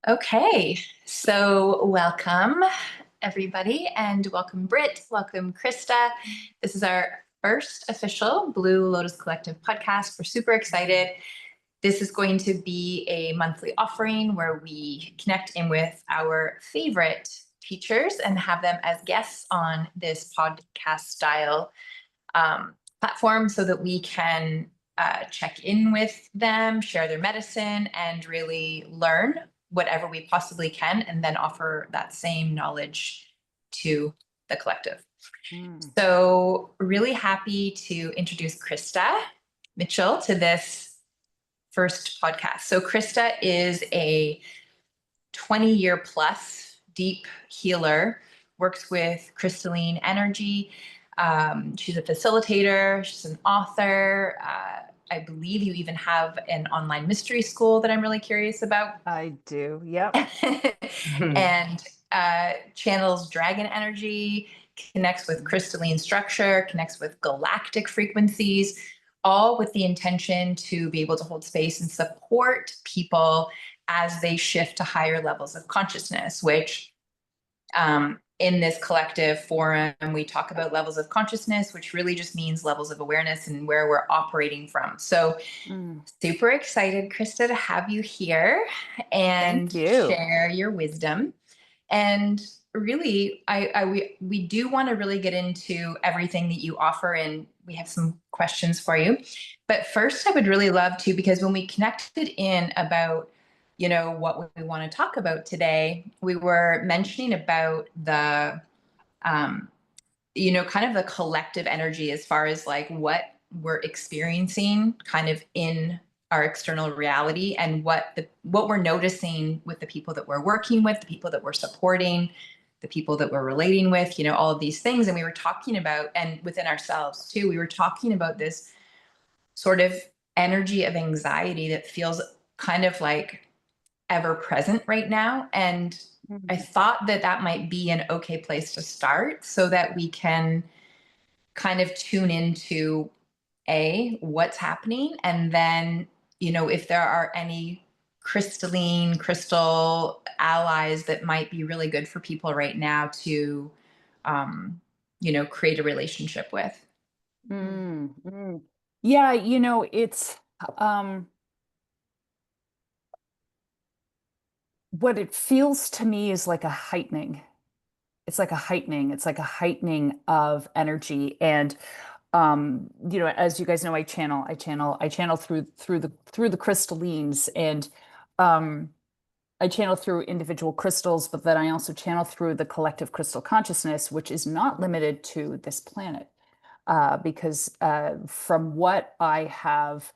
Okay, so welcome everybody, and welcome Britt, welcome Krista. This is our first official Blue Lotus Collective podcast. We're super excited. This is going to be a monthly offering where we connect in with our favorite teachers and have them as guests on this podcast style platform so that we can check in with them, share their medicine, and really learn whatever we possibly can, and then offer that same knowledge to the collective. So, really happy to introduce Krista Mitchell to this first podcast. So, Krista is a 20-year plus deep healer, works with crystalline energy. She's a facilitator, she's an author. I believe you even have an online mystery school that I'm really curious about. I do, yep. And channels dragon energy, connects with crystalline structure, connects with galactic frequencies, all with the intention to be able to hold space and support people as they shift to higher levels of consciousness, which in this collective forum, we talk about levels of consciousness, which really just means levels of awareness and where we're operating from. So super excited, Krista, to have you here and share your wisdom. And really, we do want to really get into everything that you offer, and we have some questions for you. But first, I would really love to, because when we connected in about what we want to talk about today, we were mentioning about the kind of the collective energy as far as like what we're experiencing kind of in our external reality, and what we're noticing with the people that we're working with, the people that we're supporting, the people that we're relating with, all of these things. And we were talking about, and within ourselves too, we were talking about this sort of energy of anxiety that feels kind of like ever present right now. And I thought that might be an okay place to start so that we can kind of tune into what's happening, and then if there are any crystal allies that might be really good for people right now to create a relationship with. Yeah, it's what it feels to me is like a heightening. It's like a heightening of energy. And as you guys know, I channel through the crystallines, and I channel through individual crystals, but then I also channel through the collective crystal consciousness, which is not limited to this planet. Because from what I have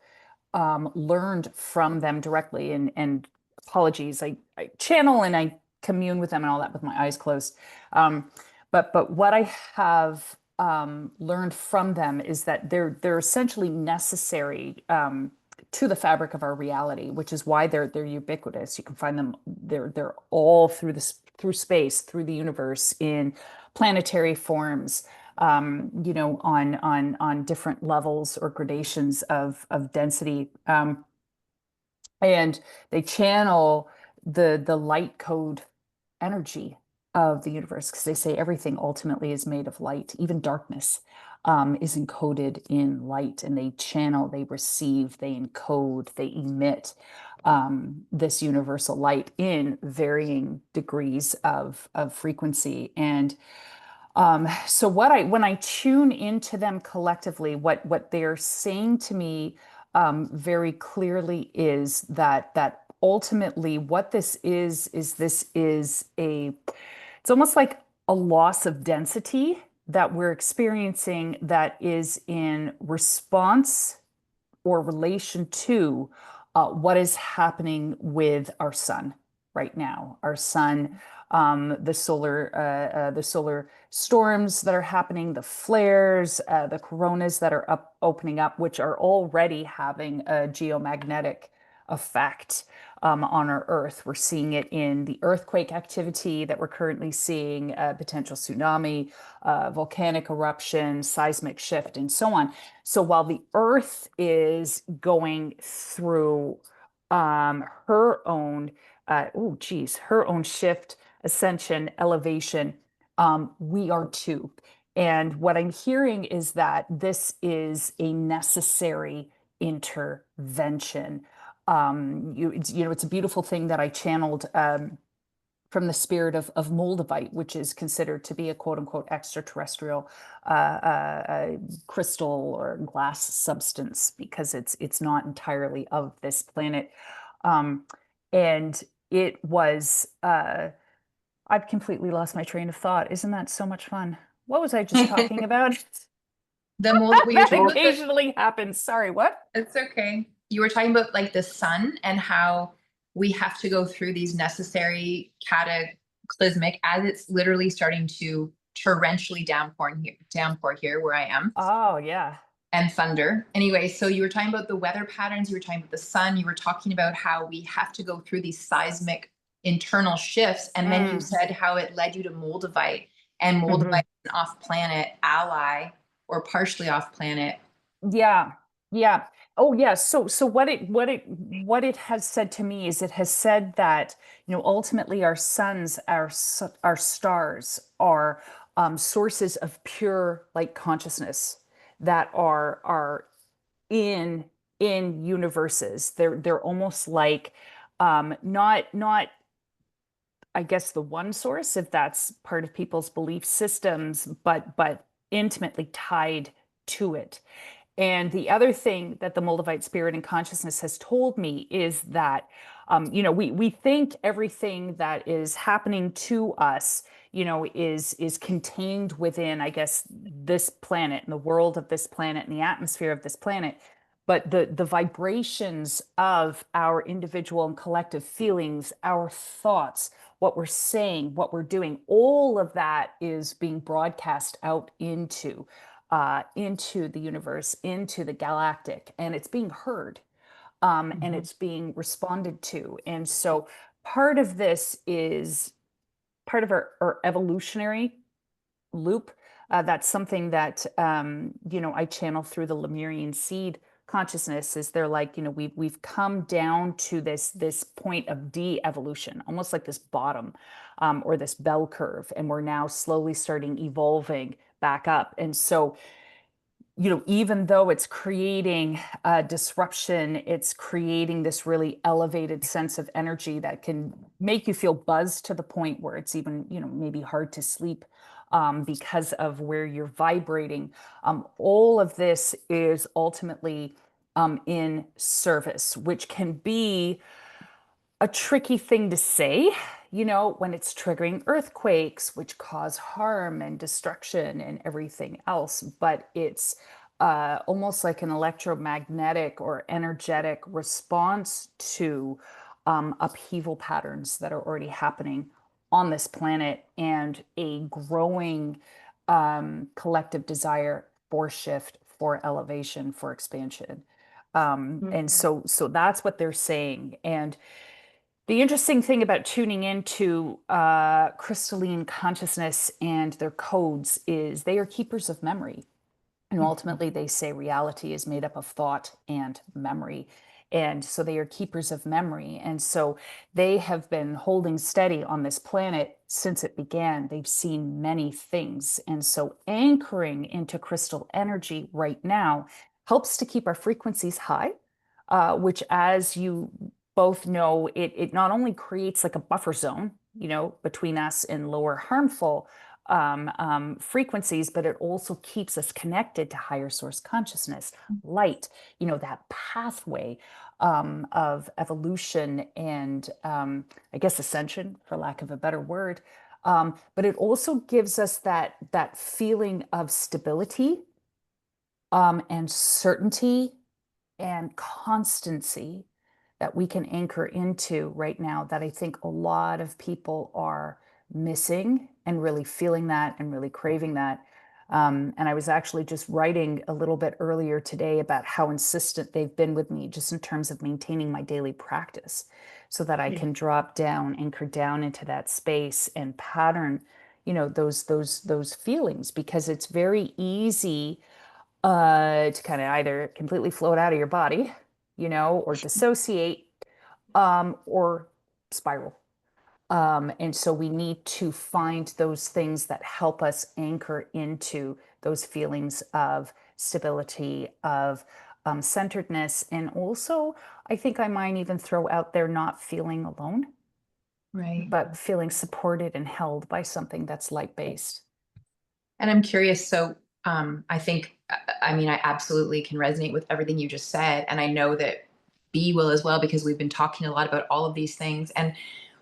learned from them directly, and apologies, I channel and I commune with them and all that with my eyes closed. But what I have learned from them is that they're essentially necessary to the fabric of our reality, which is why they're ubiquitous. You can find them, they're all through space, through the universe, in planetary forms, on different levels or gradations of density. And they channel the light code energy of the universe, because they say everything ultimately is made of light. Even darkness is encoded in light, and they channel, they receive, they encode, they emit this universal light in varying degrees of frequency. And so when I tune into them collectively, what they're saying to me very clearly is that ultimately what this is it's almost like a loss of density that we're experiencing, that is in response or relation to what is happening with our sun right now. Our sun, the solar storms that are happening, the flares, the coronas that are opening up, which are already having a geomagnetic effect on our Earth. We're seeing it in the earthquake activity that we're currently seeing, potential tsunami, volcanic eruption, seismic shift, and so on. So while the Earth is going through her own, oh geez, her own shift, ascension, elevation. We are too. And what I'm hearing is that this is a necessary intervention. It's a beautiful thing that I channeled from the spirit of Moldavite, which is considered to be a quote unquote extraterrestrial crystal or glass substance because it's not entirely of this planet. Um, and it was, I've completely lost my train of thought. Isn't that so much fun? What was I just talking about? The mold, well, you're That talking about the, occasionally happens. Sorry, what? it's okay. You were talking about like the sun and how we have to go through these necessary cataclysmic as it's literally starting to torrentially downpour here where I am, Oh, yeah. and thunder. Anyway, so you were talking about the weather patterns, you were talking about the sun, you were talking about how we have to go through these seismic internal shifts. And then you Mm, said how it led you to Moldavite, and Moldavite mhm. is an off planet ally or partially off planet. Yeah, yeah. Oh, yeah. So what it has said to me is it has said that, ultimately our suns, our stars are sources of pure light consciousness that are in in universes. They're almost like not I guess the one source, if that's part of people's belief systems, but intimately tied to it. And the other thing that the Moldavite spirit and consciousness has told me is that, we think everything that is happening to us, is contained within, I guess, this planet and the world of this planet and the atmosphere of this planet. But the vibrations of our individual and collective feelings, our thoughts, what we're saying, what we're doing, all of that is being broadcast out into the universe, into the galactic, and it's being heard, and Mhm. it's being responded to. And so part of this is part of our evolutionary loop. That's something that I channel through the Lemurian seed consciousness. Is they're like, we've come down to this point of de-evolution, almost like this bottom, or this bell curve, and we're now slowly starting evolving back up. And so even though it's creating disruption, it's creating this really elevated sense of energy that can make you feel buzzed to the point where it's even, maybe hard to sleep because of where you're vibrating. All of this is ultimately in service, which can be a tricky thing to say, when it's triggering earthquakes, which cause harm and destruction and everything else. But it's almost like an electromagnetic or energetic response to upheaval patterns that are already happening on this planet and a growing collective desire for shift, for elevation, for expansion. And Mhm. so that's what they're saying. And the interesting thing about tuning into crystalline consciousness and their codes is they are keepers of memory. And Mhm. ultimately, they say reality is made up of thought and memory. And so they are keepers of memory. And so they have been holding steady on this planet since it began. They've seen many things. And so anchoring into crystal energy right now helps to keep our frequencies high, which, as you both know, it not only creates like a buffer zone, between us and lower harmful frequencies, but it also keeps us connected to higher source consciousness, light, that pathway of evolution and I guess ascension, for lack of a better word. But it also gives us that feeling of stability and certainty and constancy that we can anchor into right now that I think a lot of people are missing and really feeling that and really craving that. And I was actually just writing a little bit earlier today about how insistent they've been with me just in terms of maintaining my daily practice so that I Yeah. can drop down, anchor down into that space and pattern, those feelings because it's very easy to kind of either completely float out of your body, or dissociate, or spiral. And so we need to find those things that help us anchor into those feelings of stability, of centeredness. And also, I think I might even throw out there not feeling alone, Right. but feeling supported and held by something that's light based. And I'm curious. So, I think, I mean, I absolutely can resonate with everything you just said. And I know that B will as well, because we've been talking a lot about all of these things. And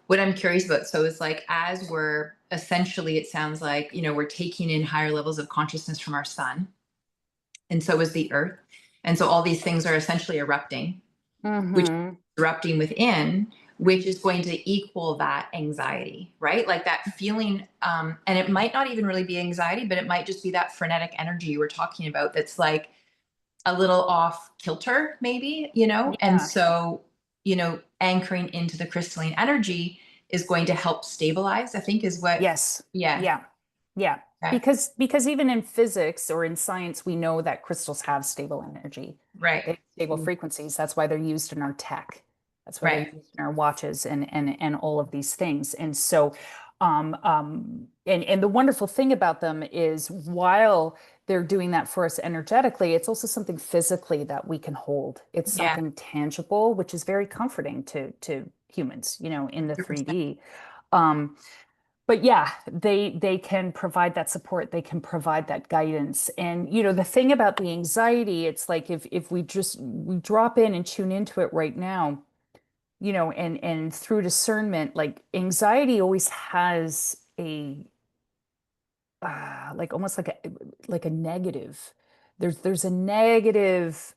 what I'm curious about, so it's like, as we're essentially, it sounds like, we're taking in higher levels of consciousness from our sun, and so is the earth. And so all these things are essentially erupting, which is Mm-hmm. erupting within, which is going to equal that anxiety, right? Like that feeling, and it might not even really be anxiety, but it might just be that frenetic energy you were talking about that's like a little off kilter, maybe, and Yeah. so, anchoring into the crystalline energy is going to help stabilize, I think, is what. Yes. Yeah. Yeah. Yeah. Okay. Because even in physics or in science, we know that crystals have stable energy. Right. They have stable Mm. frequencies. That's why they're used in our tech. That's why they're Right. used in our watches and all of these things. And so and the wonderful thing about them is while they're doing that for us energetically, it's also something physically that we can hold. It's Yeah. something tangible, which is very comforting to humans, in the 100%. 3D. Um, but yeah, they can provide that support, they can provide that guidance. And the thing about the anxiety, it's like if we drop in and tune into it right now, and through discernment, like anxiety always has a like almost like a negative. There's a negative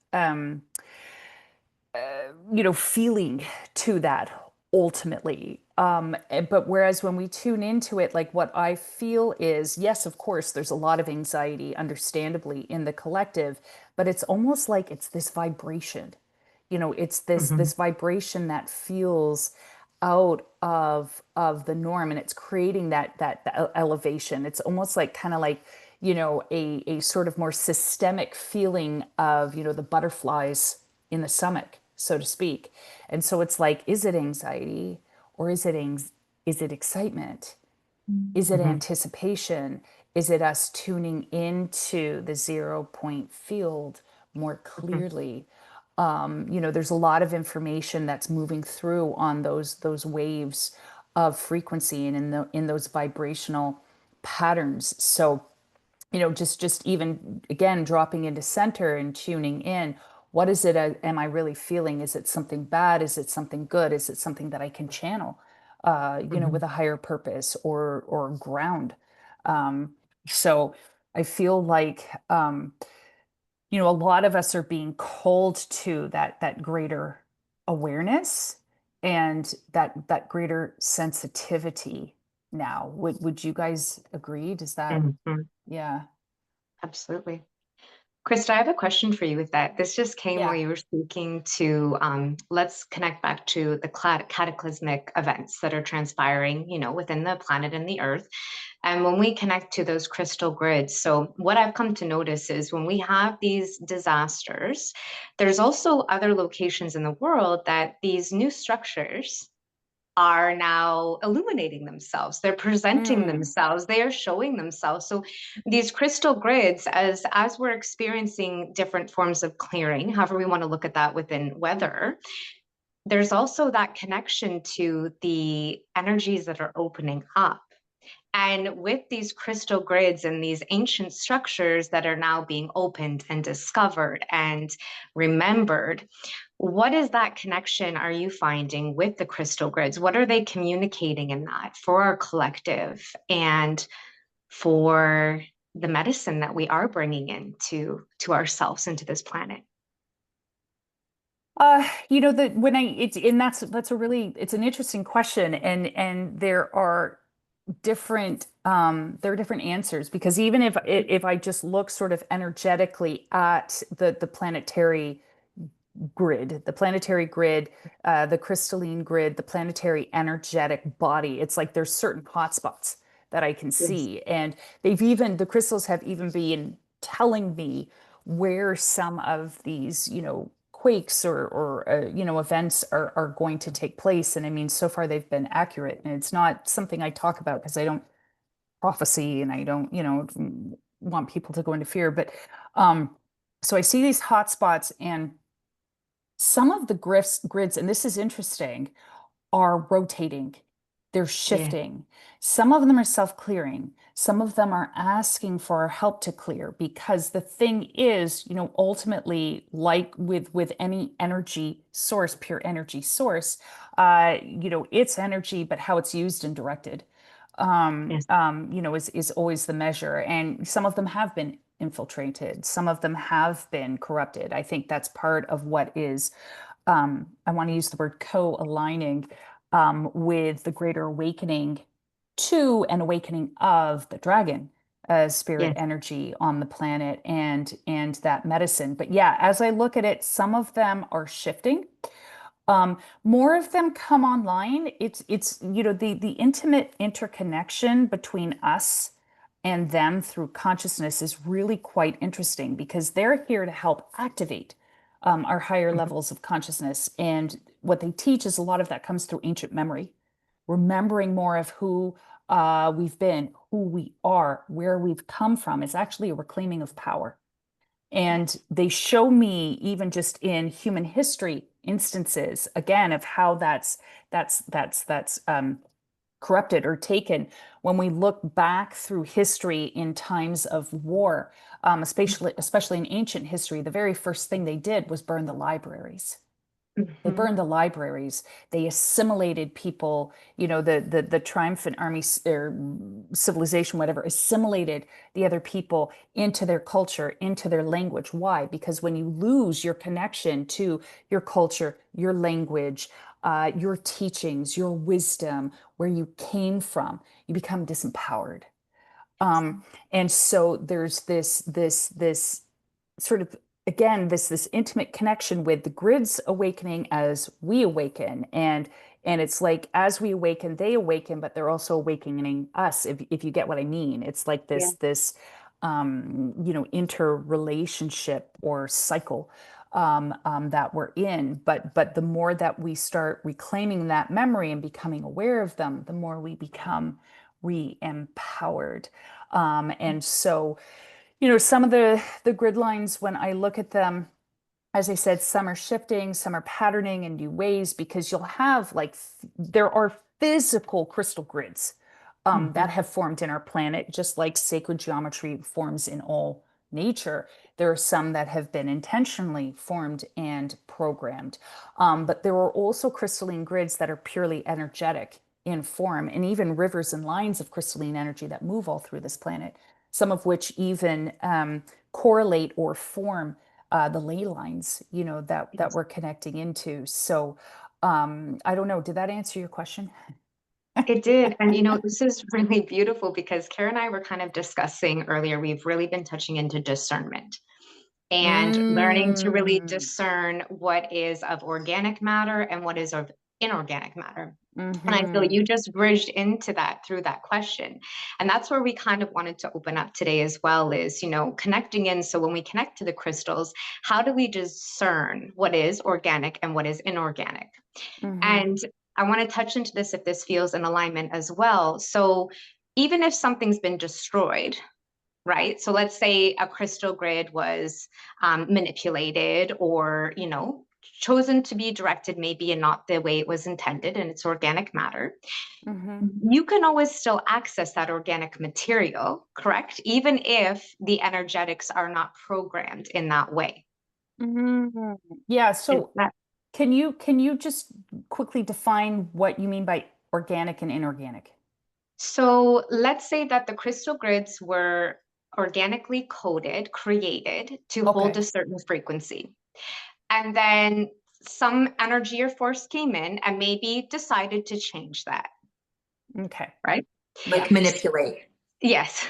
feeling to that ultimately. But whereas when we tune into it, like what I feel is, yes, of course, there's a lot of anxiety, understandably, in the collective, but it's almost like it's this vibration. It's this Mhm. vibration that feels out of the norm, and it's creating that elevation. It's almost like kind of like a sort of more systemic feeling of the butterflies in the stomach, so to speak. And so it's like, is it anxiety, or is it excitement? Is it Mhm. anticipation? Is it us tuning into the 0 point field more Mhm. clearly? There's a lot of information that's moving through on those waves of frequency and in those vibrational patterns. So just even again dropping into center and tuning in. What is it? Am I really feeling? Is it something bad? Is it something good? Is it something that I can channel, with Mhm. a higher purpose or ground? Um, so I feel like a lot of us are being called to that greater awareness and that greater sensitivity now. Would you guys agree? Does that, Mhm. yeah. Absolutely. Krista, I have a question for you with that. This just came while Yeah. you were speaking to, let's connect back to the cataclysmic events that are transpiring, within the planet and the earth. And when we connect to those crystal grids, so what I've come to notice is when we have these disasters, there's also other locations in the world that these new structures are now illuminating themselves, they're presenting Mm, themselves, they are showing themselves. So these crystal grids, as we're experiencing different forms of clearing, however we want to look at that within weather, there's also that connection to the energies that are opening up. And with these crystal grids and these ancient structures that are now being opened and discovered and remembered, what is that connection are you finding with the crystal grids? What are they communicating in that for our collective and for the medicine that we are bringing into to ourselves, into this planet? that when I it's and that's a really it's an interesting question, and there are different answers, because even if I just look sort of energetically at the planetary grid, the crystalline grid, the planetary energetic body. It's like there's certain hotspots that I can Yes. see. And the crystals have even been telling me where some of these, quakes or you know, events are going to take place. And I mean, so far they've been accurate, and it's not something I talk about because I don't prophecy and I don't, you know, want people to go into fear. But so I see these hot spots, and some of the grids, and this is interesting, are rotating. They're Yeah. shifting. Some of them are self-clearing. Some of them are asking for our help to clear, because the thing is, you know, ultimately, like with any energy source, pure energy source, you know, it's energy, but how it's used and directed, Yes. you know, is always the measure. And some of them have been infiltrated. Some of them have been corrupted. I think that's part of what is, I want to use the word co-aligning with the greater awakening to an awakening of the dragon spirit Yes. energy on the planet, and that medicine. But yeah, as I look at it, some of them are shifting. More of them come online. It's you know, the intimate interconnection between us and them through consciousness is really quite interesting, because they're here to help activate our higher Mhm. levels of consciousness. And what they teach is a lot of that comes through ancient memory, remembering more of who we've been, who we are, where we've come from. Is actually a reclaiming of power. And they show me, even just in human history instances, again, of how that's corrupted or taken. When we look back through history in times of war, especially in ancient history, the very first thing they did was burn the libraries. They Mhm. burned the libraries. They assimilated people. You know, the triumphant army or civilization, whatever, assimilated the other people into their culture, into their language. Why? Because when you lose your connection to your culture, your language, your teachings, your wisdom, where you came from, you become disempowered. And so there's this sort of, again, this intimate connection with the grids awakening as we awaken. And it's like, as we awaken, they awaken, but they're also awakening us, if you get what I mean. It's like Yeah. this you know, interrelationship or cycle that we're in. But the more that we start reclaiming that memory and becoming aware of them, the more we become re-empowered. And so, you know, some of the grid lines, when I look at them, as I said, some are shifting, some are patterning in new ways, because you'll have like there are physical crystal grids that Mhm. have formed in our planet, just like sacred geometry forms in all nature. There are some that have been intentionally formed and programmed. But there are also crystalline grids that are purely energetic in form, and even rivers and lines of crystalline energy that move all through this planet, some of which even correlate or form the ley lines, you know, that Yes. we're connecting into. So I don't know. Did that answer your question? It did. And this is really beautiful because Kara and I were kind of discussing earlier, we've really been touching into discernment and learning to really Mm, discern what is of organic matter and what is of inorganic matter. And I feel hmm you just bridged into that through that question. And that's where we kind of wanted to open up today as well, is, connecting in. So when we connect to the crystals, how do we discern what is organic and what is inorganic? hmm And I want to touch into this if this feels in alignment as well. So even if something's been destroyed, right? So let's say a crystal grid was manipulated or, chosen to be directed maybe and not the way it was intended, and it's organic matter. hmm You can always still access that organic material, correct? Even if the energetics are not programmed in that way. hmm Yeah. Is So that can you just quickly define what you mean by organic and inorganic? so? Let's say that the crystal grids were organically coded, created to hold Okay. a certain frequency. And then some energy or force came in and maybe decided to change that, Okay. right? Yeah. Like manipulate. Yes,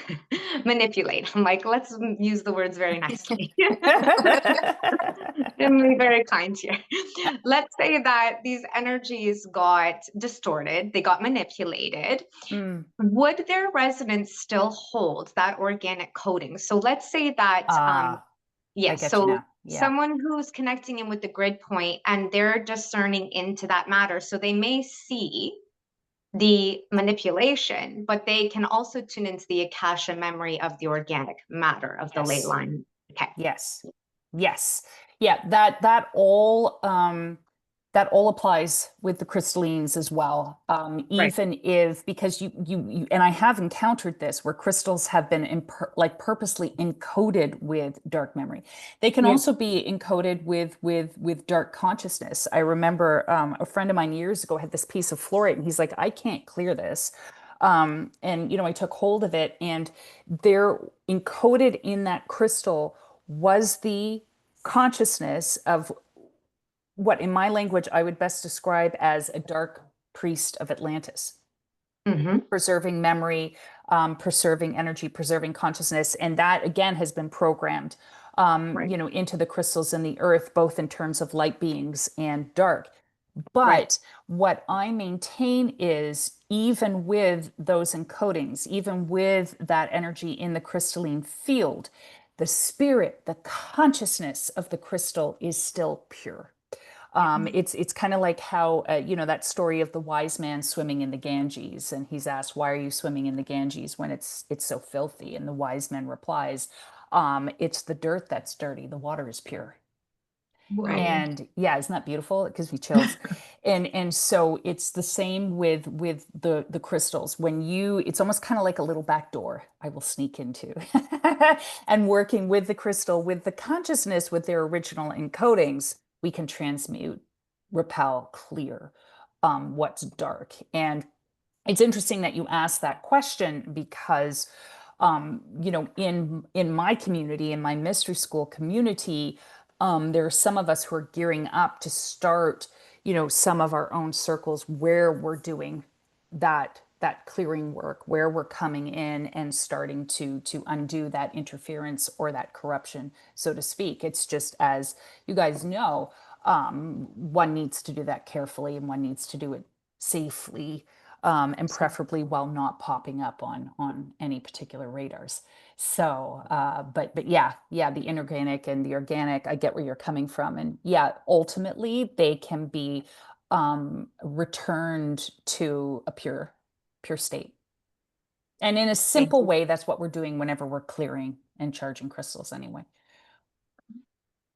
manipulate. I'm like, let's use the words very nicely. I'm being very kind here. Let's say that these energies got distorted, they got manipulated. Mm. Would their resonance still hold that organic coding? So let's say that, Ah, I yes. get you So now. Yeah. Someone who's connecting in with the grid point and they're discerning into that matter. So they may see the manipulation, but they can also tune into the Akasha memory of the organic matter of the ley Yes. line. Okay. Yes. Yes. Yeah, that all applies with the crystallines as well. Right. Even if, because you and I have encountered this where crystals have been like purposely encoded with dark memory. They can Yeah. also be encoded with dark consciousness. I remember a friend of mine years ago had this piece of fluorite, and he's like, I can't clear this. And I took hold of it, and there encoded in that crystal was the consciousness of what in my language I would best describe as a dark priest of Atlantis, Mm-hmm. preserving memory, preserving energy, preserving consciousness. And that again has been programmed Right. into the crystals in the earth, both in terms of light beings and dark. Right. But what I maintain is even with those encodings, even with that energy in the crystalline field, the spirit, the consciousness of the crystal is still pure. It's kind of like how that story of the wise man swimming in the Ganges, and he's asked, "Why are you swimming in the Ganges when it's so filthy?" And the wise man replies, "It's the dirt that's dirty. The water is pure." Right. Whoa. And yeah, isn't that beautiful? It gives me chills. And so it's the same with the crystals. When it's almost kind of like a little back door I will sneak into. And working with the crystal, with the consciousness, with their original encodings, we can transmute, repel, clear what's dark. And it's interesting that you asked that question because in my community, in my mystery school community, there are some of us who are gearing up to start, some of our own circles where we're doing that clearing work, where we're coming in and starting to undo that interference or that corruption, so to speak. It's just, as you guys know, one needs to do that carefully, and one needs to do it safely, and preferably while not popping up on any particular radars. So, but yeah, the inorganic and the organic, I get where you're coming from, and yeah, ultimately they can be returned to a pure state. And in a Thank simple you. way, that's what we're doing whenever we're clearing and charging crystals anyway.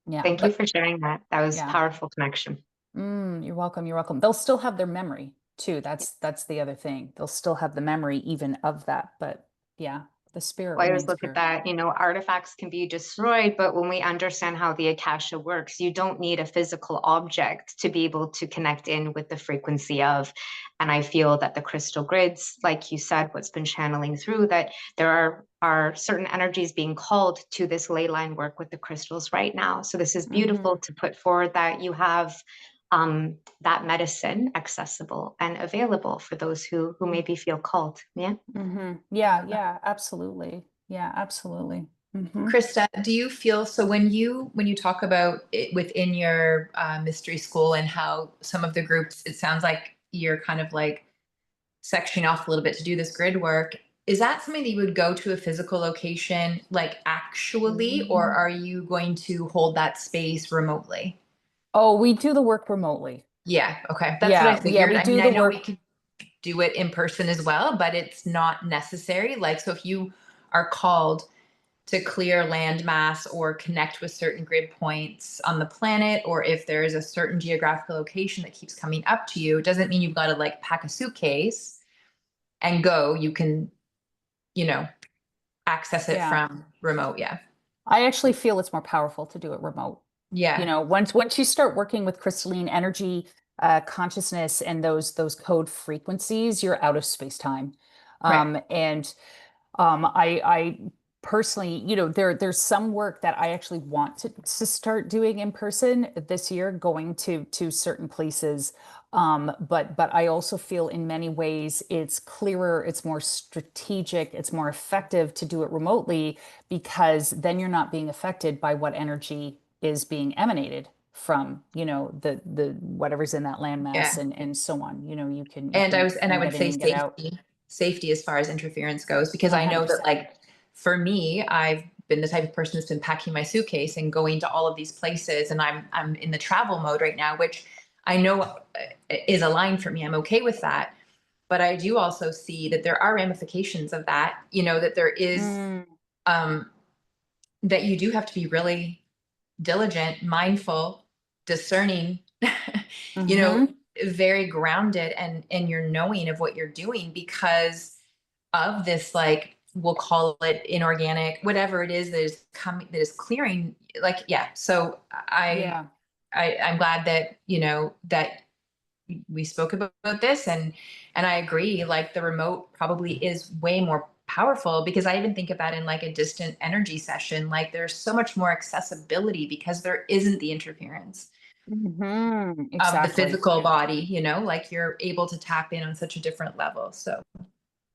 Yeah, Thank you but for sharing that. That was yeah. powerful connection. You're welcome. You're welcome. They'll still have their memory too. That's the other thing. They'll still have the memory even of that. But yeah, the spirit Well, I always remains look at pure. that, artifacts can be destroyed, but when we understand how the Akasha works, you don't need a physical object to be able to connect in with the frequency of. And I feel that the crystal grids, like you said, what's been channeling through, that there are certain energies being called to this ley line work with the crystals right now. So this is beautiful to put forward that you have that medicine accessible and available for those who maybe feel called. Yeah. Yeah, absolutely. Yeah, absolutely. Krista, do you feel so when you talk about it within your mystery school and how some of the groups, it sounds like you're kind of like sectioning off a little bit to do this grid work. Is that something that you would go to a physical location, like actually, or are you going to hold that space remotely? Oh, we do the work remotely. Yeah, okay. That's what I Yeah, figured. we I mean, do I the know we work. could do it in person as well, but it's not necessary. Like, so if you are called to clear landmass or connect with certain grid points on the planet, or if there is a certain geographical location that keeps coming up to you, it doesn't mean you've got to like pack a suitcase and go. You can, you know, access it Yeah. from remote. Yeah. I actually feel it's more powerful to do it remote. Yeah. Once you start working with crystalline energy, consciousness, and those code frequencies, you're out of space time. Right. And I personally, there's some work that I actually want to start doing in person this year, going to certain places. But I also feel in many ways it's clearer, it's more strategic, it's more effective to do it remotely, because then you're not being affected by what energy is being emanated from, the whatever's in that landmass Yeah. and so on. You And can I would get in say and get out. safety as far as interference goes, because I know that 100%. like for me, I've been the type of person that's been packing my suitcase and going to all of these places, and I'm in the travel mode right now, which I know is aligned for me. I'm okay with that. But I do also see that there are ramifications of that, that there is, um, that you do have to be really diligent, mindful, discerning, you know, very grounded and in your knowing of what you're doing because of this, like, we'll call it inorganic, whatever it is that is coming, that is clearing. Like, yeah. So I'm glad that, that we spoke about this, and I agree, like the remote probably is way more powerful, because I even think of that in like a distant energy session. Like there's so much more accessibility because there isn't the interference of the Exactly. physical body, like you're able to tap in on such a different level. So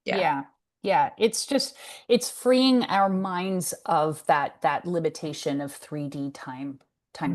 yeah. Yeah. It's freeing our minds of that limitation of 3D time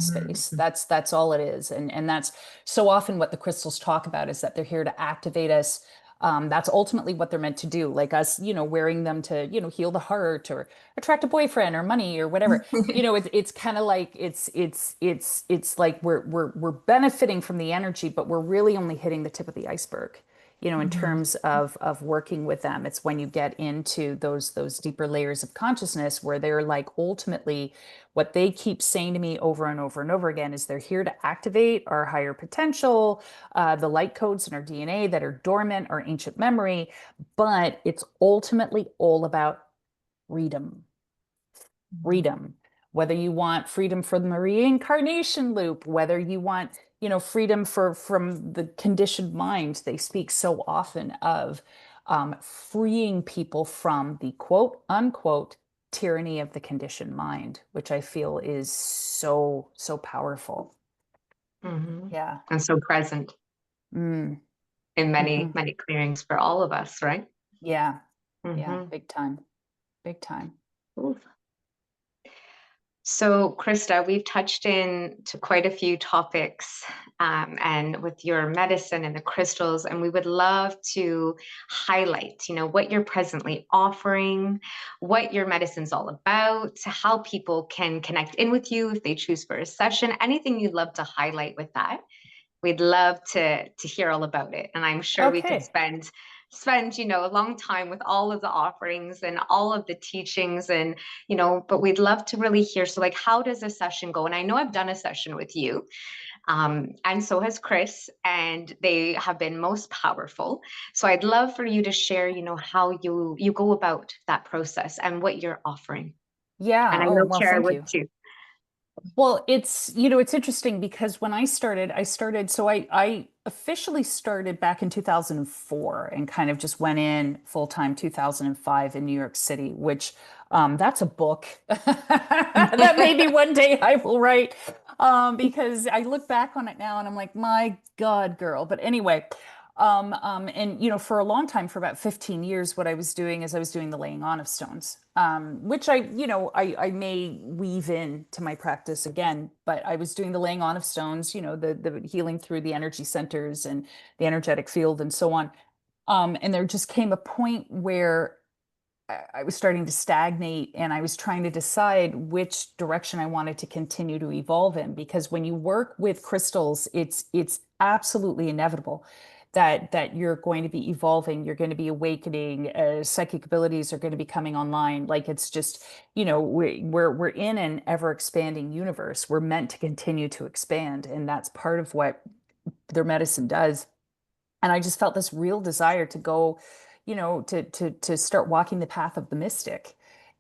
space. Mhm. That's all it is. And that's so often what the crystals talk about, is that they're here to activate us. That's ultimately what they're meant to do, like us, wearing them to, heal the heart or attract a boyfriend or money or whatever. It's kind of like it's like we're benefiting from the energy, but we're really only hitting the tip of the iceberg, in Mhm. terms of working with them. It's when you get into those deeper layers of consciousness where they're like, ultimately what they keep saying to me over and over and over again is they're here to activate our higher potential, the light codes in our DNA that are dormant, our ancient memory. But it's ultimately all about freedom. Freedom. Whether you want freedom from the reincarnation loop, whether you want, freedom from the conditioned mind. They speak so often of freeing people from the quote unquote tyranny of the conditioned mind, which I feel is so, so powerful. Yeah. And so present Mm. in many, Hmm. many clearings for all of us, right? Yeah. Yeah. Mm-hmm. Big time. Big time. So, Krista, we've touched in to quite a few topics, and with your medicine and the crystals, and we would love to highlight, what you're presently offering, what your medicine's all about, how people can connect in with you if they choose for a session, anything you'd love to highlight with that. We'd love to hear all about it, and I'm sure we could Okay. spend a long time with all of the offerings and all of the teachings, and but we'd love to really hear, so like, how does a session go? And I know I've done a session with you, and so has Chris, and they have been most powerful. So I'd love for you to share, how you go about that process and what you're offering. And Yeah. I Oh, know well, Kara thank would you. too. Well, it's interesting because when I started, so I officially started back in 2004 and kind of just went in full time 2005 in New York City, which that's a book that maybe one day I will write, because I look back on it now and I'm like, my God, girl. But anyway, and for a long time, for about 15 years, what I was doing is I was doing the laying on of stones, which I may weave in to my practice again, but I was doing the laying on of stones, the healing through the energy centers and the energetic field and so on. And there just came a point where I was starting to stagnate, and I was trying to decide which direction I wanted to continue to evolve in, because when you work with crystals, it's absolutely inevitable that you're going to be evolving, you're going to be awakening, psychic abilities are going to be coming online. Like, it's just, we're in an ever expanding universe. We're meant to continue to expand, and that's part of what their medicine does. And I just felt this real desire to go, to start walking the path of the mystic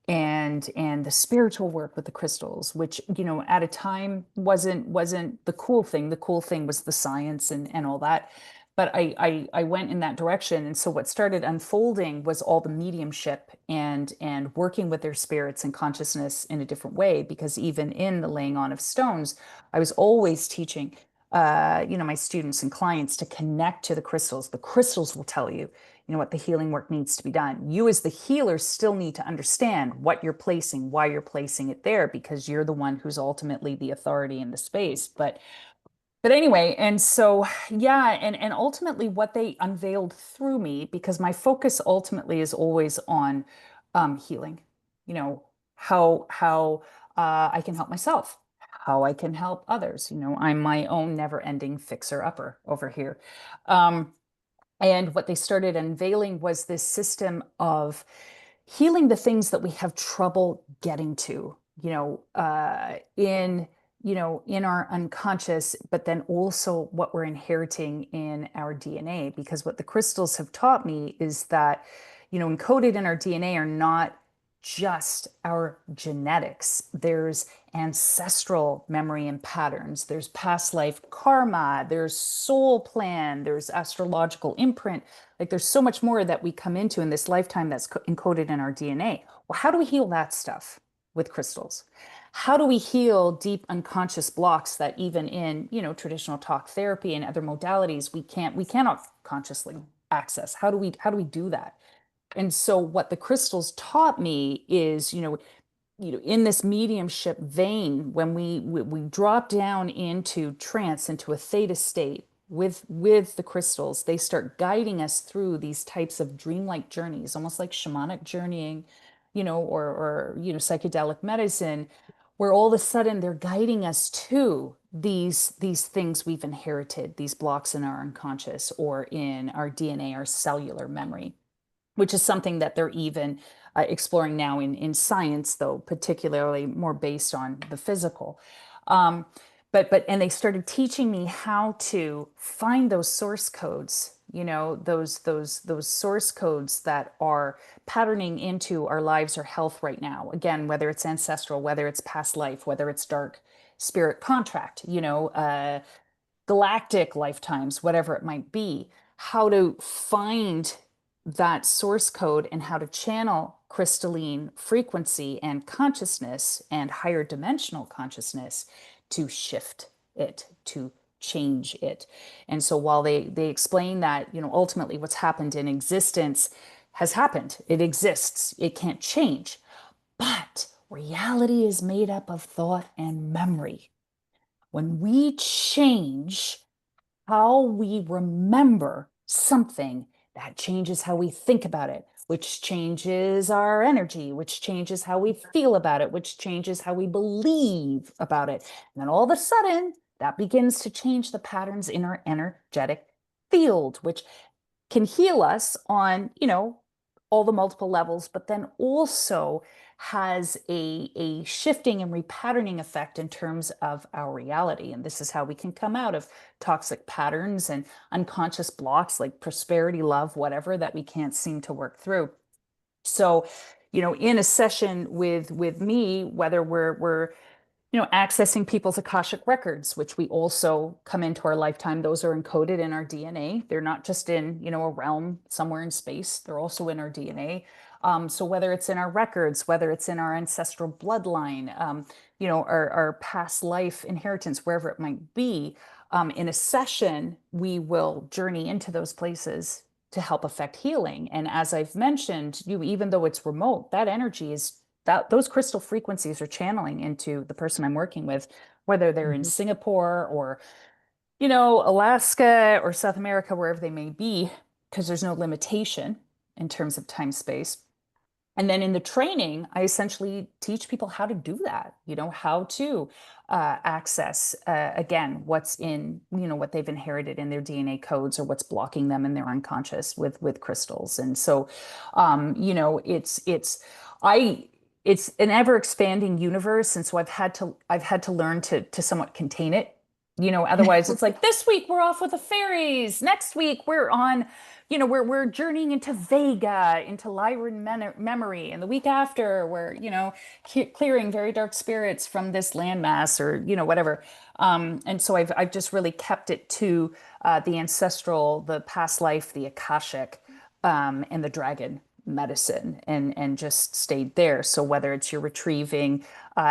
and the spiritual work with the crystals, which, at a time wasn't the cool thing. The cool thing was the science and all that. But I went in that direction. And so what started unfolding was all the mediumship and working with their spirits and consciousness in a different way. Because even in the laying on of stones, I was always teaching my students and clients to connect to the crystals. The crystals will tell you, what the healing work needs to be done. You as the healer still need to understand what you're placing, why you're placing it there, because you're the one who's ultimately the authority in the space. But anyway, and so yeah, and ultimately what they unveiled through me, because my focus ultimately is always on healing, you know, how I can help myself, how I can help others. You know, I'm my own never-ending fixer-upper over here. And what they started unveiling was this system of healing the things that we have trouble getting to, in our unconscious, but then also what we're inheriting in our DNA. Because what the crystals have taught me is that, encoded in our DNA are not just our genetics. There's ancestral memory and patterns. There's past life karma. There's soul plan. There's astrological imprint. Like there's so much more that we come into in this lifetime that's encoded in our DNA. Well, how do we heal that stuff with crystals? How do we heal deep unconscious blocks that even in, traditional talk therapy and other modalities we cannot consciously access? How do we do that? And so what the crystals taught me is, in this mediumship vein, when we drop down into trance, into a theta state with the crystals, they start guiding us through these types of dreamlike journeys, almost like shamanic journeying, or psychedelic medicine, where all of a sudden they're guiding us to these things we've inherited, these blocks in our unconscious or in our DNA, our cellular memory, which is something that they're even exploring now in science, though particularly more based on the physical. And they started teaching me how to find those source codes, those source codes that are patterning into our lives or health right now. Again, whether it's ancestral, whether it's past life, whether it's dark spirit contract, galactic lifetimes, whatever it might be, how to find that source code and how to channel crystalline frequency and consciousness and higher dimensional consciousness to shift it, to change it. And so while they explain that, ultimately what's happened in existence has happened, it exists, it can't change. But reality is made up of thought and memory. When we change how we remember something, that changes how we think about it, which changes our energy, which changes how we feel about it, which changes how we believe about it. And then all of a sudden, that begins to change the patterns in our energetic field, which can heal us on, all the multiple levels, but then also has a shifting and repatterning effect in terms of our reality. And this is how we can come out of toxic patterns and unconscious blocks like prosperity, love, whatever, that we can't seem to work through. So, in a session with me, whether we're accessing people's Akashic records, which we also come into our lifetime. Those are encoded in our DNA. They're not just in, a realm somewhere in space. They're also in our DNA. So whether it's in our records, whether it's in our ancestral bloodline, our past life inheritance, wherever it might be, in a session, we will journey into those places to help affect healing. And as I've mentioned, even though it's remote, that energy is that those crystal frequencies are channeling into the person I'm working with, whether they're in Singapore or, Alaska or South America, wherever they may be, because there's no limitation in terms of time space. And then in the training, I essentially teach people how to do that, how to access, again, what's in, what they've inherited in their DNA codes or what's blocking them in their unconscious with crystals. And so, it's an ever expanding universe. And so I've had to learn to somewhat contain it. Otherwise it's like this week we're off with the fairies. Next week we're on, we're journeying into Vega, into Lyran memory. And the week after we're, clearing very dark spirits from this landmass or, whatever. And so I've just really kept it to the ancestral, the past life, the Akashic, and the dragon medicine and just stayed there. So whether it's you're retrieving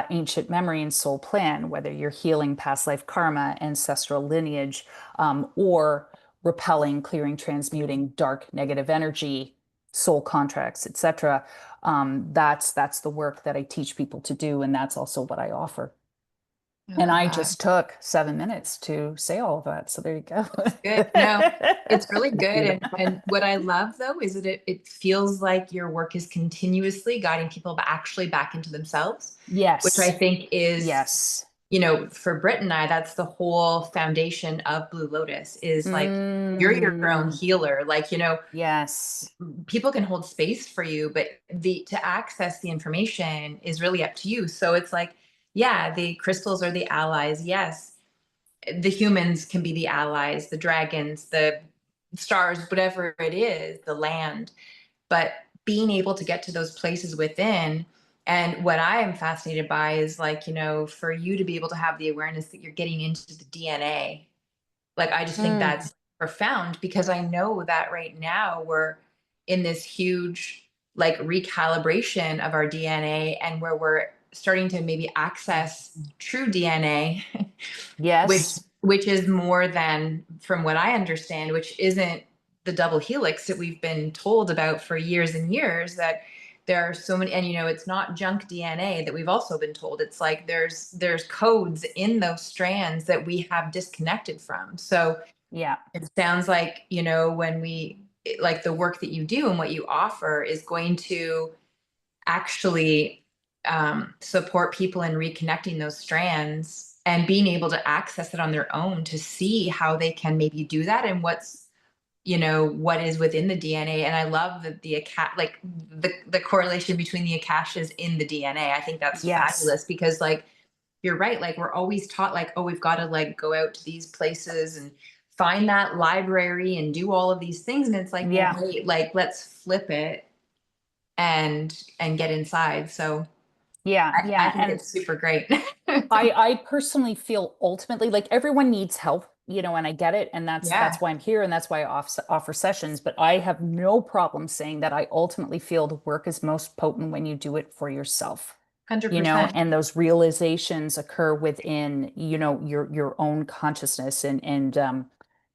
ancient memory and soul plan, whether you're healing past life karma, ancestral lineage, or repelling, clearing, transmuting dark negative energy, soul contracts, etc. That's the work that I teach people to do, and that's also what I offer. I And love I that. just took 7 minutes to say all of that. So there you go. That's good. No, it's really good. Beautiful. And what I love though is that it feels like your work is continuously guiding people actually back into themselves, which I Yes. think is, Yes. for Britt and I, that's the whole foundation of Blue Lotus is like you're your own Mm, healer. Like, yes. people can hold space for you, but to access the information is really up to you. So it's like, yeah, the crystals are the allies. Yes, the humans can be the allies, the dragons, the stars, whatever it is, the land. But being able to get to those places within. And what I am fascinated by is like, for you to be able to have the awareness that you're getting into the DNA. Like, I just think Mm, that's profound because I know that right now we're in this huge like recalibration of our DNA and where we're starting to maybe access true DNA, which yes. which is more than, from what I understand, which isn't the double helix that we've been told about for years and years, that there are so many, and it's not junk DNA that we've also been told. It's like there's codes in those strands that we have disconnected from. So Yeah. it sounds like, when like the work that you do and what you offer is going to actually support people in reconnecting those strands and being able to access it on their own to see how they can maybe do that and what is within the DNA. And I love that like the correlation between the akashas in the DNA. I think that's Yes. fabulous because like you're right, like we're always taught like, oh, we've got to like go out to these places and find that library and do all of these things. And it's like, well, Yeah. wait, like let's flip it and get inside. So Yeah. I Yeah. think And it's super great. I personally feel ultimately like everyone needs help, and I get it, and that's Yeah, why I'm here, and that's why I offer sessions. But I have no problem saying that I ultimately feel the work is most potent when you do it for yourself, 100%. and those realizations occur within, your own consciousness and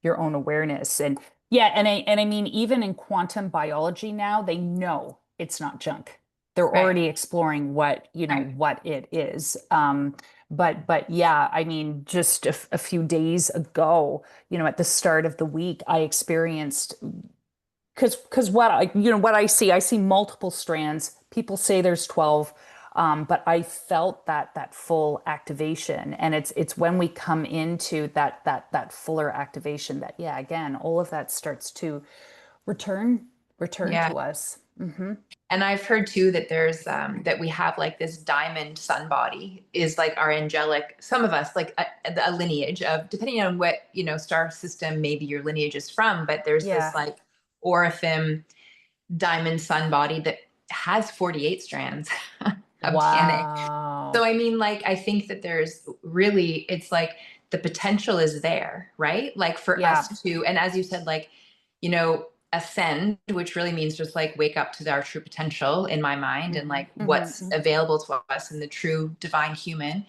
your own awareness. And yeah, and I mean, even in quantum biology now, they know it's not junk. They're Right, already exploring right. what it is. But yeah, I mean, just a few days ago, at the start of the week, I experienced because what I see multiple strands. People say there's 12, but I felt that full activation, and it's when we come into that fuller activation that, yeah, again, all of that starts to return Yeah. to us. And I've heard too that there's that we have like this diamond sun body is like our angelic, some of us like a lineage of, depending on what, star system maybe your lineage is from, but there's this Yeah. like Orifim diamond sun body that has 48 strands of DNA. So Wow. I mean, like, I think that there's really, it's like the potential is there, right? Like for Yeah. us to, and as you said, like, ascend, which really means just like wake up to our true potential in my mind and Hmm. like what's Hmm. available to us in the true divine human.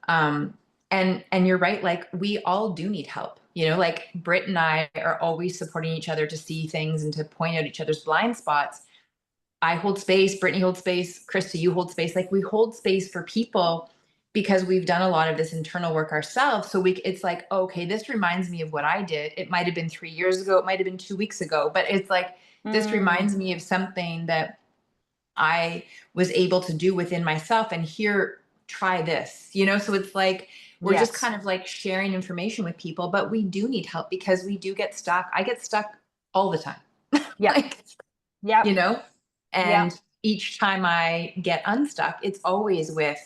Um, and you're right, like we all do need help. Like Britt and I are always supporting each other to see things and to point out each other's blind spots. I hold space, Brittany holds space, Krista, you hold space. Like we hold space for people because we've done a lot of this internal work ourselves. So it's like, okay, this reminds me of what I did. It might have been 3 years ago, it might have been 2 weeks ago, but it's like this Mm. reminds me of something that I was able to do within myself. And here, try this, So it's like we're just Yes. kind of like sharing information with people, but we do need help because we do get stuck. I get stuck all the time. Yep. Like, you Yep. know, Yep. and each time I get unstuck, it's always with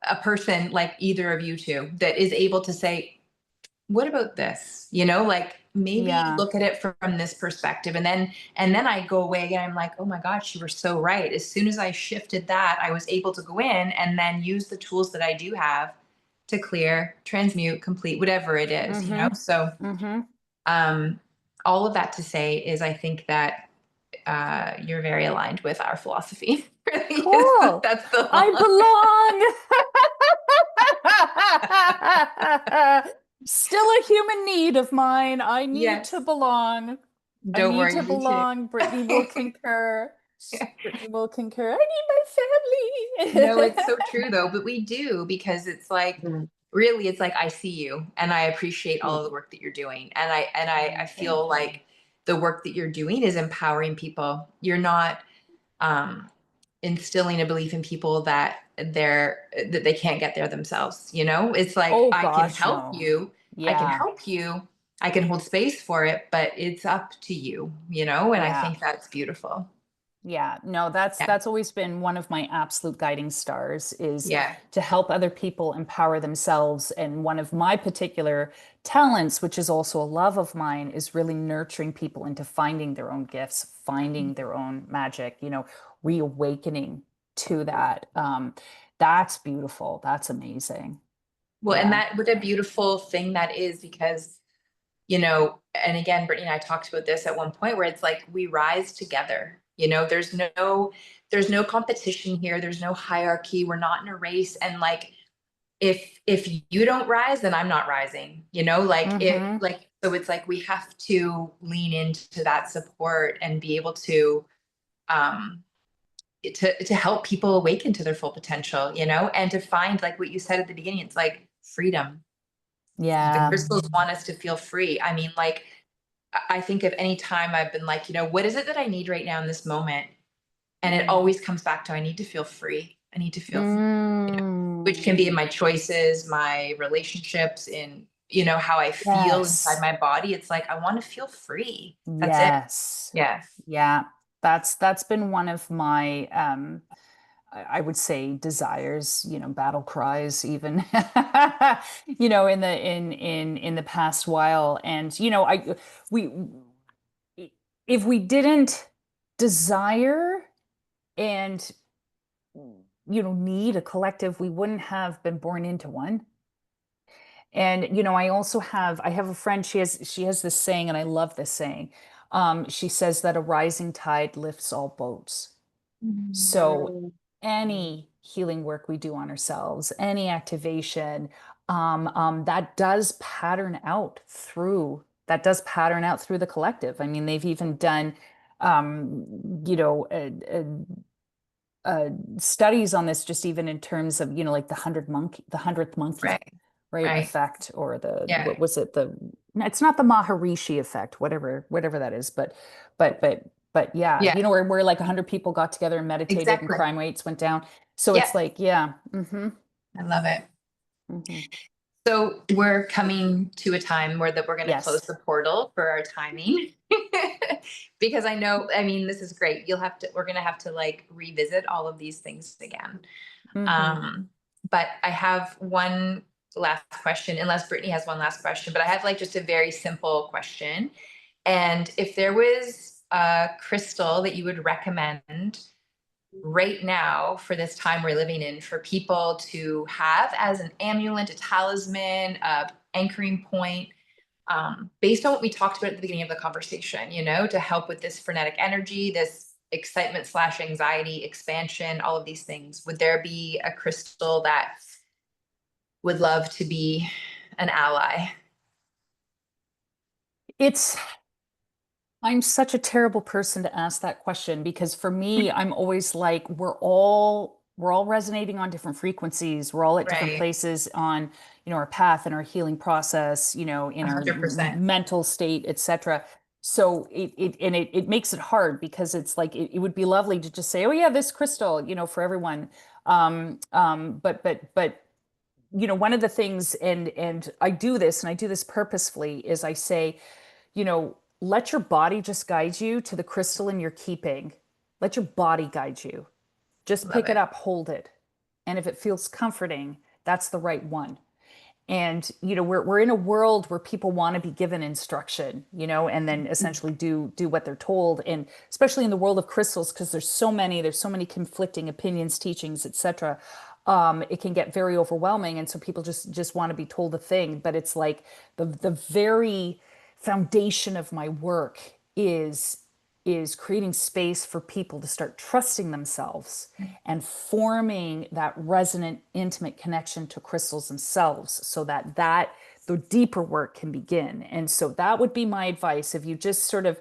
a person like either of you two that is able to say, what about this? Like maybe Yeah. look at it from this perspective. And then I go away again. I'm like, oh my gosh, you were so right. As soon as I shifted that, I was able to go in and then use the tools that I do have to clear, transmute, complete, whatever it is. Mm-hmm. So Mm-hmm. um all of that to say is I think that you're very aligned with our philosophy. Really is. Cool. That's the I long. belong. Still a human need of mine. I need to Yes. belong. I Don't need worry, to me too. belong. Brittany will concur. Brittany will concur. I need my No, family. it's so true though, but we do, because it's like, Mm, really, it's like I see you and I appreciate all mm, of the work that you're doing. And I Thank feel you. like the work that you're doing is empowering people. You're not um instilling a belief in people that they can't get there themselves. It's like, Oh I can gosh, help no. you, I can Yeah. help you, I can hold space for it, but it's up to you, and I Yeah. think that's beautiful. Yeah, no, that's Yeah. that's always been one of my absolute guiding stars is Yeah. to help other people empower themselves. And one of my particular talents, which is also a love of mine, is really nurturing people into finding their own gifts, finding their own magic, reawakening to that. That's beautiful. That's amazing. Well, and Yeah. that, what a beautiful thing that is, because and again, Brittany and I talked about this at one point, where it's like we rise together. There's no competition here. There's no hierarchy. We're not in a race. And like, if you don't rise, then I'm not rising. Like, Mm-hmm. so it's like we have to lean into that support and be able to um to help people awaken to their full potential, and to find, like what you said at the beginning, it's like freedom. The Yeah. crystals want us to feel free. I mean, like, I think of any time I've been like, what is it that I need right now in this moment? And it always comes back to, I need to feel free. I need to feel free, which can be in Mm. my choices, my relationships, in, how I feel inside Yes. my body. It's like, I want to feel free. That's it. Yes. Yeah. Yeah. That's been one of my I would say desires, battle cries even in the past while. And we if we didn't desire and need a collective, we wouldn't have been born into one. And I have a friend, she has this saying, and I love this saying. She says that a rising tide lifts all boats. So mm, mm. any healing work we do on ourselves, any activation, that does pattern out through the collective. I mean, they've even done um, you know, studies on this, just even in terms of, like the hundredth monkey, Right. right, Right. effect, or Yeah. what was it? It's not the Maharishi effect, whatever that is, but yeah, Yeah. where like 100 people got together and meditated and Exactly. crime rates went down. So Yeah. it's like, yeah, I love it. hmm So we're coming to a time where that we're going to close yes, the portal for our timing. Because I know, I mean, this is great. We're going to have to like revisit all of these things again. hmm Um, but I have one last question, unless Brittany has one last question, but I have like just a very simple question. And if there was a crystal that you would recommend right now for this time we're living in, for people to have as an amulet, a talisman, a anchoring point, based on what we talked about at the beginning of the conversation, to help with this frenetic energy, this excitement slash anxiety, expansion, all of these things, would there be a crystal that would love to be an ally? it's I'm such a terrible person to ask that question, because for me, I'm always like, we're all resonating on different frequencies. We're all at different Right. places on, our path and our healing process, in our 100%. mental state, etc. So it makes it hard, because it's like it would be lovely to just say, oh yeah, this crystal, for everyone. But one of the things, and I do this purposefully, is I say, let your body just guide you to the crystal in your keeping. Let your body guide you. Just Love pick it it. up, hold it. And if it feels comforting, that's the right one. And we're in a world where people want to be given instruction, and then essentially do what they're told. And especially in the world of crystals, because there's so many conflicting opinions, teachings, etc. It can get very overwhelming, and so people just want to be told a thing. But it's like the very foundation of my work is creating space for people to start trusting themselves and forming that resonant, intimate connection to crystals themselves, so that the deeper work can begin. And so that would be my advice. If you just sort of,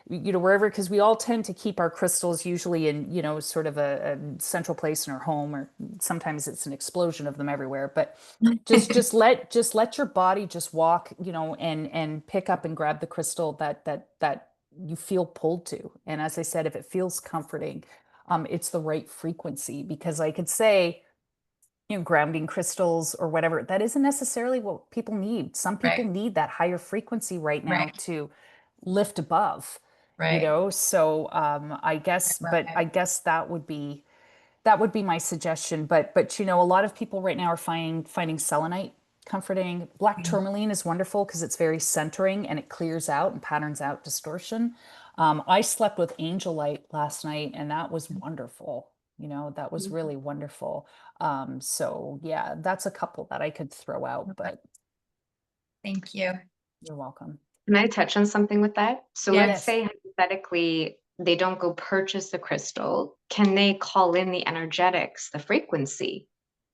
wherever, because we all tend to keep our crystals usually in, sort of a central place in our home, or sometimes it's an explosion of them everywhere. But just let your body just walk, and pick up and grab the crystal that you feel pulled to. And as I said, if it feels comforting, it's the right frequency, because I could say, grounding crystals or whatever, that isn't necessarily what people need. Some people Right. need that higher frequency right now Right. to lift above, Right. So I I guess, love but it. I guess that would be my suggestion. But a lot of people right now are finding selenite comforting. Black Mm. tourmaline is wonderful because it's very centering and it clears out and patterns out distortion. I slept with angel light last night, and that was wonderful. That was really wonderful. So yeah, that's a couple that I could throw out, but Thank you. you're welcome. Can I touch on something with that? So let's Yes. say hypothetically they don't go purchase the crystal. Can they call in the energetics, the frequency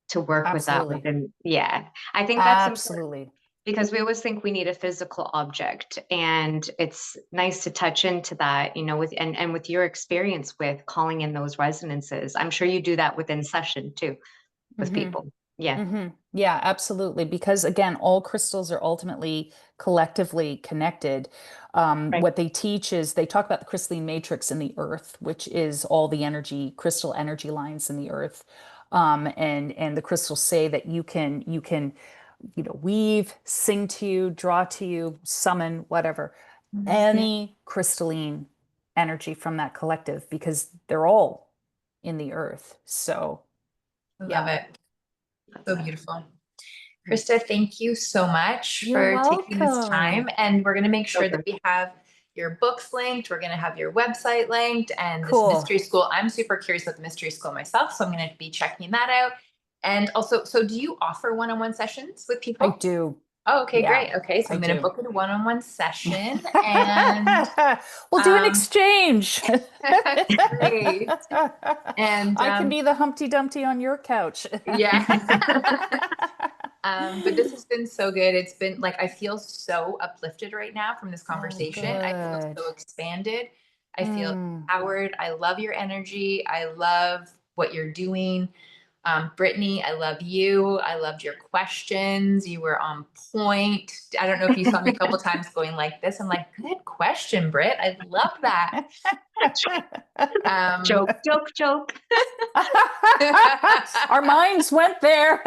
to work with that Absolutely. within? Yeah, I think that's important Absolutely. because we always think we need a physical object, and it's nice to touch into that, with and with your experience with calling in those resonances. I'm sure you do that within session too with Mm-hmm. people. Yeah. Yeah, absolutely. Because again, all crystals are ultimately collectively connected. Right. What they teach is they talk about the crystalline matrix in the earth, which is all the crystal energy lines in the earth. And the crystals say that you can, weave, sing to you, draw to you, summon, whatever, Yeah. any crystalline energy from that collective, because they're all in the earth. So I love yeah. it. So beautiful. Krista, thank you so much You're for taking this time. welcome. And we're going to make sure that Okay. we have your books linked. We're going to have your website linked and this Cool. mystery school. I'm super curious about the mystery school myself, so I'm going to be checking that out. And also, so do you offer one-on-one sessions with I people? do. Oh, okay, Yeah, great. Okay, so I I'm going to do. book a one-on-one session and We'll do an um, exchange. great. And I can be the Humpty Dumpty on your couch. yeah. But this has been so good. It's been like, I feel so uplifted right now from this Oh, conversation. I feel good. so expanded. I feel Mm. empowered. I love your energy. I love what you're doing. Brittany, I love you. I loved your questions. You were on point. I don't know if you saw me a couple times going like this. I'm like, good question, Britt. I love that. Um, Joke, joke, joke. Our minds went there.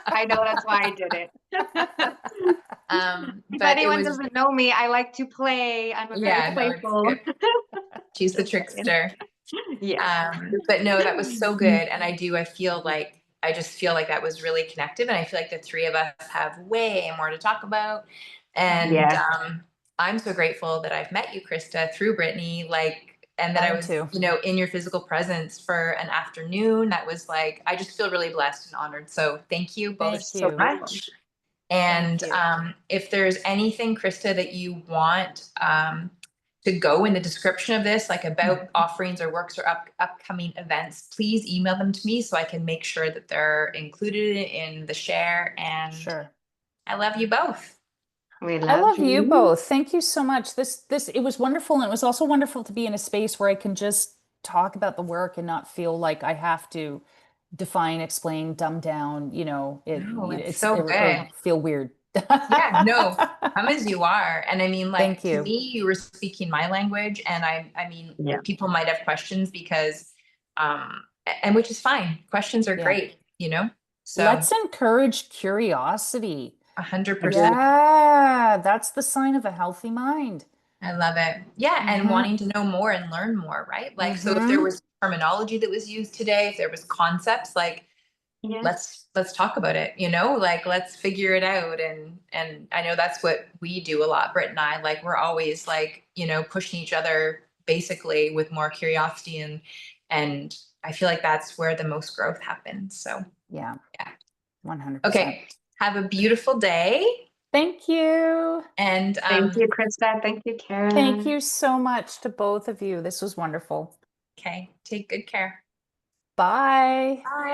I know that's why I did it. If but it anyone was, doesn't know me, I like to play. I'm a very yeah, no, it's playful. good. She's the Just saying. trickster. Yes. But no, that was so good. And I just feel like that was really connected. And I feel like the three of us have way more to talk about. And Yeah. I'm so grateful that I've met you, Krista, through Brittany, and that I I am was, too. in your physical presence for an afternoon. That was like, I just feel really blessed and honored. So thank you both Thank so you. much. Thank And you. if there's anything, Krista, that you want to go in the description of this, like about offerings or works or upcoming events, please email them to me so I can make sure that they're included in the share. And Sure. I love you both. We I love love you you. both. Thank you so much. It was wonderful. And it was also wonderful to be in a space where I can just talk about the work and not feel like I have to define, explain, dumb down, No, it's it's, so or good. feel weird. Yeah, no, come as you are. And I mean, like Thank to you. me, you were speaking my language. And I mean, Yeah. people might have questions because, and which is fine. Questions are Yeah. great, So Let's encourage curiosity. 100%. Yeah, that's the sign of a healthy mind. I love it. Yeah. And Mm-hmm. wanting to know more and learn more, right? Like, so if there Mm-hmm. was terminology that was used today, if there was concepts, like, Yeah. let's talk about it, like, let's figure it out. And I know that's what we do a lot, Britt and I, like, we're always like, pushing each other basically with more curiosity and I feel like that's where the most growth happens. So Yeah, yeah. 100%. Okay. Have a beautiful day. Thank you. And Thank you, Krista. Thank you, Kara. Thank you so much to both of you. This was wonderful. okay, take good care. Bye. Bye.